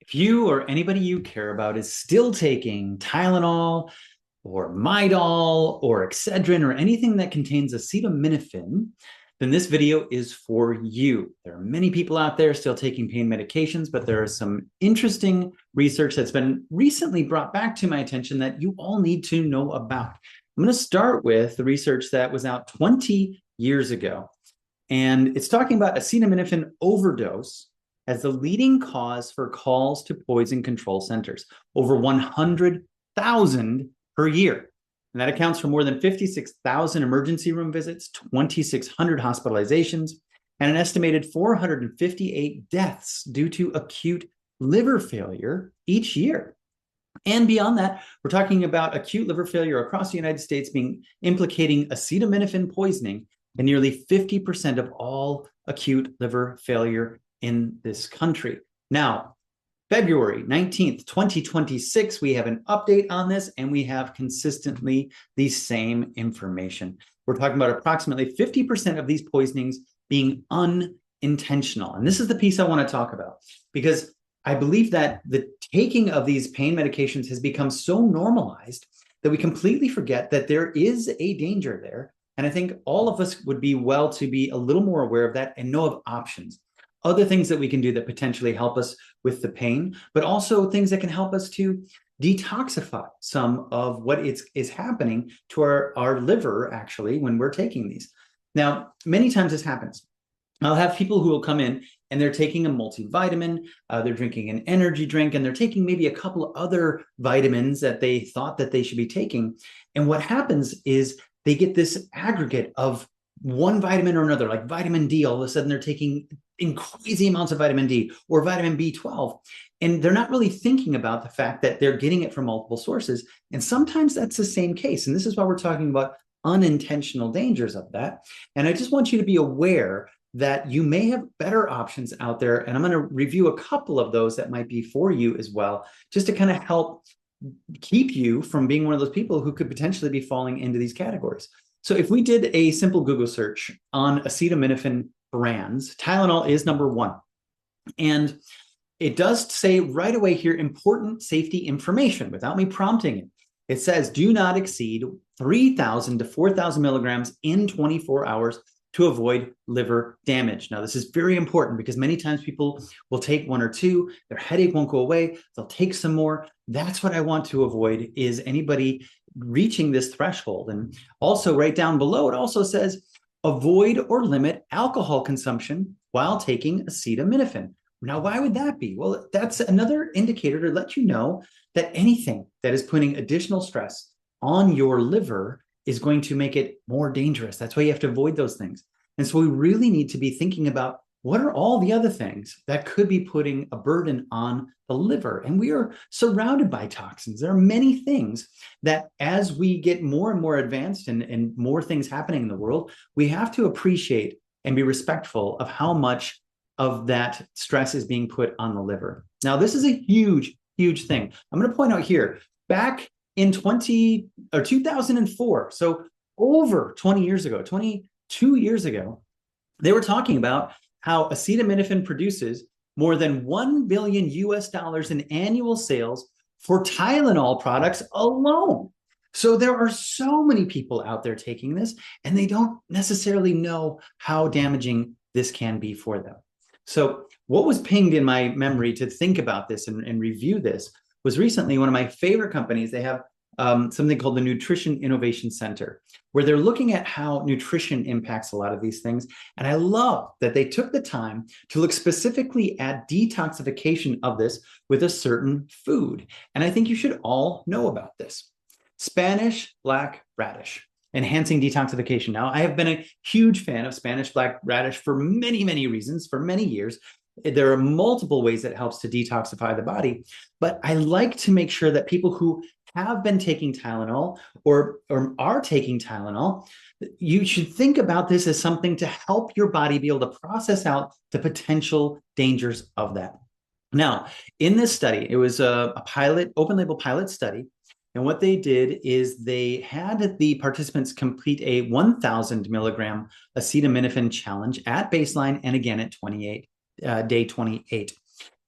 If you or anybody you care about is still taking Tylenol or Midol or Excedrin or anything that contains acetaminophen, then this video is for you. There are many people out there still taking pain medications, but there is some interesting research that's been recently brought back to my attention that you all need to know about. I'm going to start with the research that was out 20 years ago, and it's talking about acetaminophen overdose as the leading cause for calls to poison control centers, over 100,000 per year. And that accounts for more than 56,000 emergency room visits, 2,600 hospitalizations, and an estimated 458 deaths due to acute liver failure each year. And beyond that, we're talking about acute liver failure across the United States implicating acetaminophen poisoning in nearly 50% of all acute liver failure in this country. Now, February 19th, 2026, we have an update on this, and we have consistently the same information. We're talking about approximately 50% of these poisonings being unintentional. And this is the piece I want to talk about, because I believe that the taking of these pain medications has become so normalized that we completely forget that there is a danger there. And I think all of us would be well to be a little more aware of that and know of options. Other things that we can do that potentially help us with the pain, but also things that can help us to detoxify some of what is happening to our liver, actually, when we're taking these. Now, many times this happens. I'll have people who will come in and they're taking a multivitamin, they're drinking an energy drink, and they're taking maybe a couple of other vitamins that they thought that they should be taking. And what happens is they get this aggregate of one vitamin or another, like vitamin D. All of a sudden, they're taking in crazy amounts of vitamin D or vitamin B12. And they're not really thinking about the fact that they're getting it from multiple sources. And sometimes that's the same case. And this is why we're talking about unintentional dangers of that. And I just want you to be aware that you may have better options out there. And I'm going to review a couple of those that might be for you as well, just to kind of help keep you from being one of those people who could potentially be falling into these categories. So if we did a simple Google search on acetaminophen brands, Tylenol is number one. And it does say right away here, important safety information without me prompting it. It says, do not exceed 3,000 to 4,000 milligrams in 24 hours to avoid liver damage. Now, this is very important because many times people will take one or two, their headache won't go away, they'll take some more. That's what I want to avoid, is anybody reaching this threshold. And also right down below, it also says, avoid or limit alcohol consumption while taking acetaminophen. Now, why would that be? Well, that's another indicator to let you know that anything that is putting additional stress on your liver is going to make it more dangerous. That's why you have to avoid those things. And so we really need to be thinking about what are all the other things that could be putting a burden on the liver. And we are surrounded by toxins. There are many things that, as we get more and more advanced and more things happening in the world, we have to appreciate and be respectful of how much of that stress is being put on the liver. Now, this is a huge, huge thing. I'm going to point out here, back in 2004, so over 20 years ago, 22 years ago, they were talking about how acetaminophen produces more than $1 billion in annual sales for Tylenol products alone. So there are so many people out there taking this, and they don't necessarily know how damaging this can be for them. So what was pinged in my memory to think about this and review this was recently one of my favorite companies. They have something called the Nutrition Innovation Center, where they're looking at how nutrition impacts a lot of these things. And I love that they took the time to look specifically at detoxification of this with a certain food. And I think you should all know about this. Spanish black radish, enhancing detoxification. Now, I have been a huge fan of Spanish black radish for many, many reasons, for many years. There are multiple ways that it helps to detoxify the body, but I like to make sure that people who have been taking Tylenol or are taking Tylenol, you should think about this as something to help your body be able to process out the potential dangers of that. Now, in this study, it was a pilot, open label pilot study. And what they did is they had the participants complete a 1,000 milligram acetaminophen challenge at baseline and again at day 28.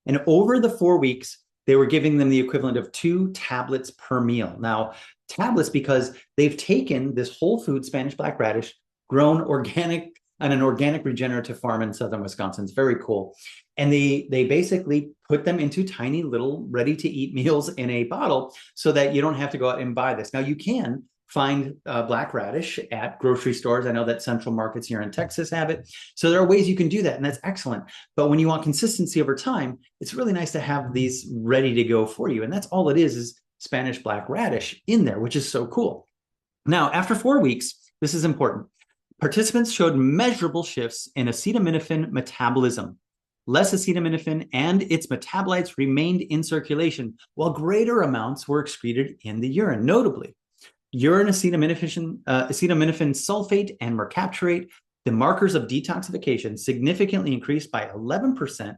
And over the 4 weeks, they were giving them the equivalent of 2 tablets per meal. Now, tablets because they've taken this whole food Spanish black radish, grown organic on an organic regenerative farm in southern Wisconsin. It's very cool. And they basically put them into tiny little ready to eat meals in a bottle so that you don't have to go out and buy this. Now you can find black radish at grocery stores. I know that Central Markets here in Texas have it. So there are ways you can do that, and that's excellent. But when you want consistency over time, it's really nice to have these ready to go for you. And that's all it is Spanish black radish in there, which is so cool. Now, after 4 weeks, this is important. Participants showed measurable shifts in acetaminophen metabolism. Less acetaminophen and its metabolites remained in circulation, while greater amounts were excreted in the urine. Notably, urine acetaminophen sulfate and mercapturate, the markers of detoxification, significantly increased by 11%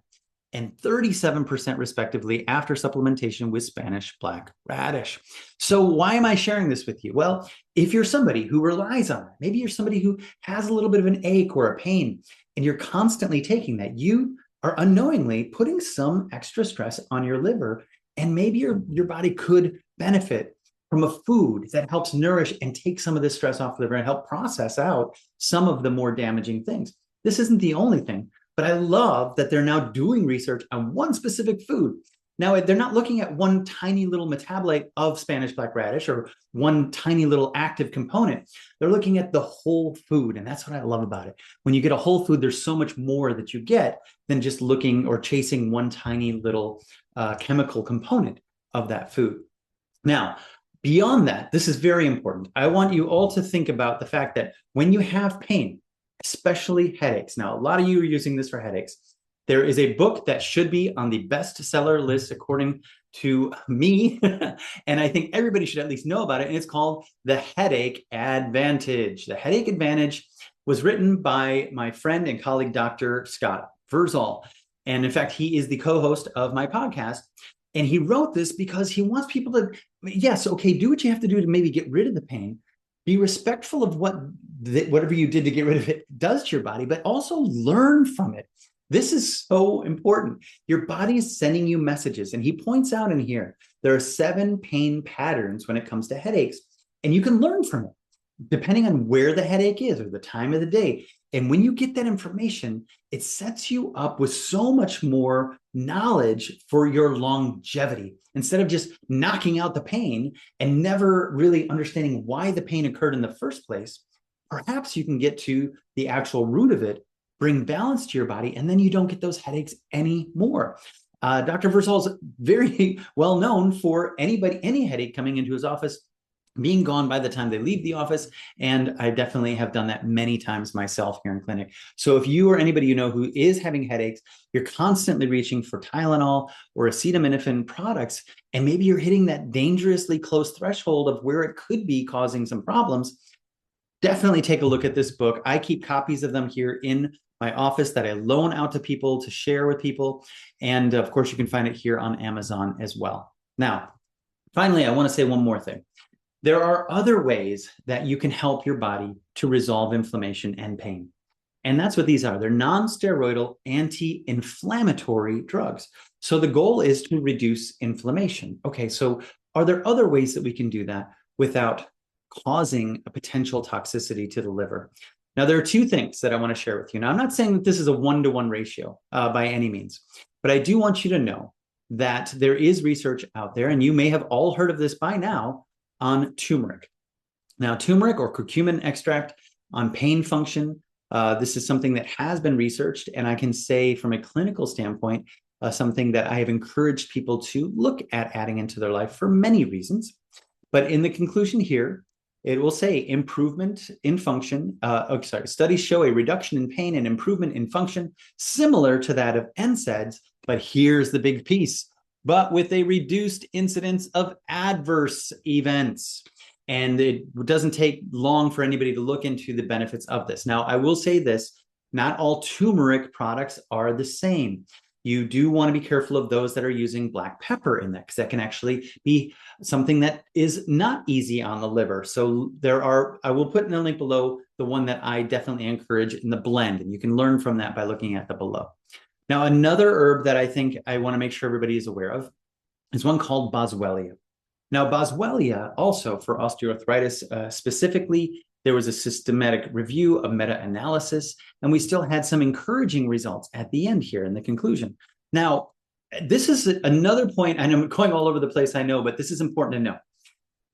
and 37% respectively after supplementation with Spanish black radish. So why am I sharing this with you? Well, if you're somebody who relies on it, maybe you're somebody who has a little bit of an ache or a pain, and you're constantly taking that, you are unknowingly putting some extra stress on your liver, and maybe your body could benefit from a food that helps nourish and take some of this stress off the liver and help process out some of the more damaging things. This isn't the only thing, but I love that they're now doing research on one specific food. Now, they're not looking at one tiny little metabolite of Spanish black radish or one tiny little active component. They're looking at the whole food, and that's what I love about it. When you get a whole food, there's so much more that you get than just looking or chasing one tiny little chemical component of that food. Now, beyond that, this is very important. I want you all to think about the fact that when you have pain, especially headaches. Now, a lot of you are using this for headaches. There is a book that should be on the bestseller list, according to me, and I think everybody should at least know about it, and it's called The Headache Advantage. The Headache Advantage was written by my friend and colleague, Dr. Scott Vrzal, and in fact, he is the co-host of my podcast, and he wrote this because he wants people to, yes, okay, do what you have to do to maybe get rid of the pain, be respectful of whatever you did to get rid of it does to your body, but also learn from it. This is so important. Your body is sending you messages. And he points out in here, there are 7 pain patterns when it comes to headaches, and you can learn from it depending on where the headache is or the time of the day. And when you get that information, it sets you up with so much more knowledge for your longevity. Instead of just knocking out the pain and never really understanding why the pain occurred in the first place, perhaps you can get to the actual root of it, bring balance to your body, and then you don't get those headaches anymore. Dr. Vrzal is very well known for any headache coming into his office being gone by the time they leave the office. And I definitely have done that many times myself here in clinic. So if you or anybody you know who is having headaches, you're constantly reaching for Tylenol or acetaminophen products, and maybe you're hitting that dangerously close threshold of where it could be causing some problems, definitely take a look at this book. I keep copies of them here in my office that I loan out to people to share with people. And of course, you can find it here on Amazon as well. Now, finally, I want to say one more thing. There are other ways that you can help your body to resolve inflammation and pain. And that's what these are. They're non-steroidal anti-inflammatory drugs. So the goal is to reduce inflammation. Okay, so are there other ways that we can do that without causing a potential toxicity to the liver? Now, there are 2 things that I want to share with you. Now, I'm not saying that this is a 1-to-1 ratio by any means, but I do want you to know that there is research out there, and you may have all heard of this by now, on turmeric. Now, turmeric or curcumin extract on pain function, this is something that has been researched, and I can say from a clinical standpoint, something that I have encouraged people to look at adding into their life for many reasons. But in the conclusion here, it will say improvement in function. Studies show a reduction in pain and improvement in function similar to that of NSAIDs, but here's the big piece, but with a reduced incidence of adverse events. And it doesn't take long for anybody to look into the benefits of this. Now, I will say this, not all turmeric products are the same. You do want to be careful of those that are using black pepper in that, because that can actually be something that is not easy on the liver. So I will put in the link below the one that I definitely encourage in the blend, and you can learn from that by looking at the below. Now, another herb that I think I want to make sure everybody is aware of is one called boswellia. Now, boswellia also for osteoarthritis specifically, there was a systematic review of meta-analysis, and we still had some encouraging results at the end here in the conclusion. Now, this is another point, and I'm going all over the place, I know, but this is important to know.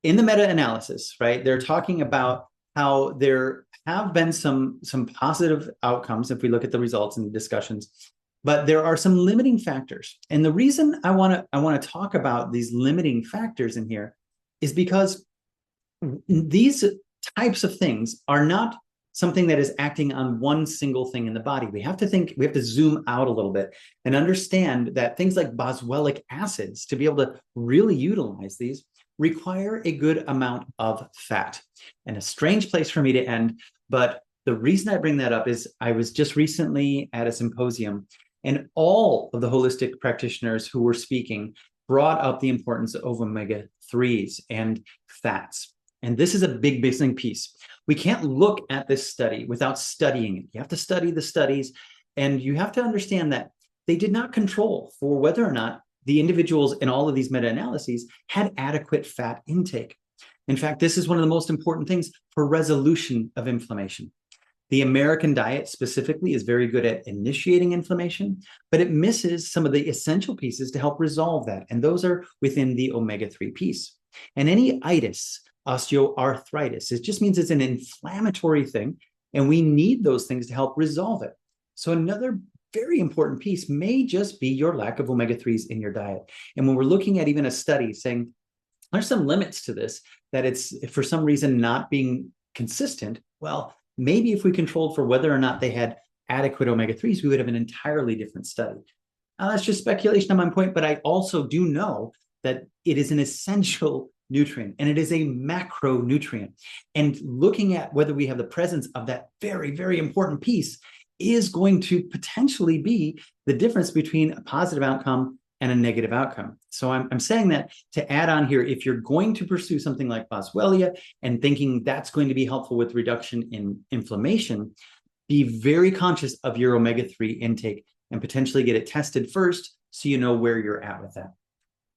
In the meta-analysis, right, they're talking about how there have been some positive outcomes if we look at the results and the discussions, but there are some limiting factors. And the reason I want to talk about these limiting factors in here is because these types of things are not something that is acting on one single thing in the body. We have to zoom out a little bit and understand that things like boswellic acids, to be able to really utilize these, require a good amount of fat. And a strange place for me to end, but the reason I bring that up is I was just recently at a symposium, and all of the holistic practitioners who were speaking brought up the importance of omega-3s and fats. And this is a big missing piece. We can't look at this study without studying it. You have to study the studies, and you have to understand that they did not control for whether or not the individuals in all of these meta-analyses had adequate fat intake. In fact, this is one of the most important things for resolution of inflammation. The American diet specifically is very good at initiating inflammation, but it misses some of the essential pieces to help resolve that. And those are within the omega-3 piece. And any itis, osteoarthritis, it just means it's an inflammatory thing, and we need those things to help resolve it. So another very important piece may just be your lack of omega-3s in your diet. And when we're looking at even a study saying there's some limits to this, that it's for some reason not being consistent, well, maybe if we controlled for whether or not they had adequate omega-3s, we would have an entirely different study. Now, that's just speculation on my point, but I also do know that it is an essential nutrient, and it is a macronutrient. And looking at whether we have the presence of that very, very important piece is going to potentially be the difference between a positive outcome and a negative outcome. So I'm saying that to add on here, if you're going to pursue something like boswellia and thinking that's going to be helpful with reduction in inflammation, be very conscious of your omega-3 intake and potentially get it tested first so you know where you're at with that.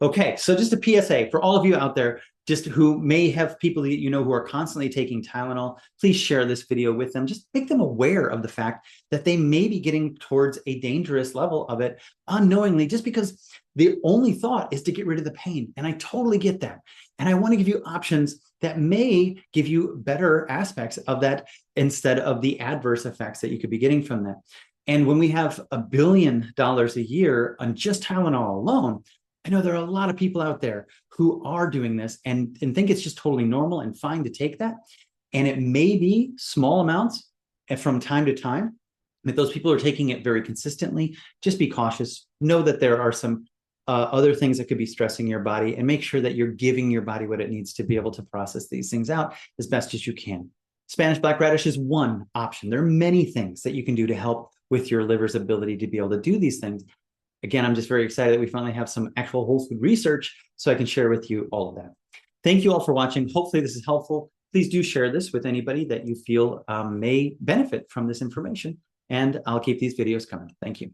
Okay, so just a PSA for all of you out there, just who may have people that you know who are constantly taking Tylenol, please share this video with them. Just make them aware of the fact that they may be getting towards a dangerous level of it unknowingly, just because the only thought is to get rid of the pain. And I totally get that. And I want to give you options that may give you better aspects of that instead of the adverse effects that you could be getting from that. And when we have $1 billion a year on just Tylenol alone, I know there are a lot of people out there who are doing this and think it's just totally normal and fine to take that. And it may be small amounts from time to time. If those people are taking it very consistently, just be cautious. Know that there are some other things that could be stressing your body, and make sure that you're giving your body what it needs to be able to process these things out as best as you can. Spanish black radish is one option. There are many things that you can do to help with your liver's ability to be able to do these things. Again, I'm just very excited that we finally have some actual whole food research so I can share with you all of that. Thank you all for watching. Hopefully this is helpful. Please do share this with anybody that you feel may benefit from this information, and I'll keep these videos coming. Thank you.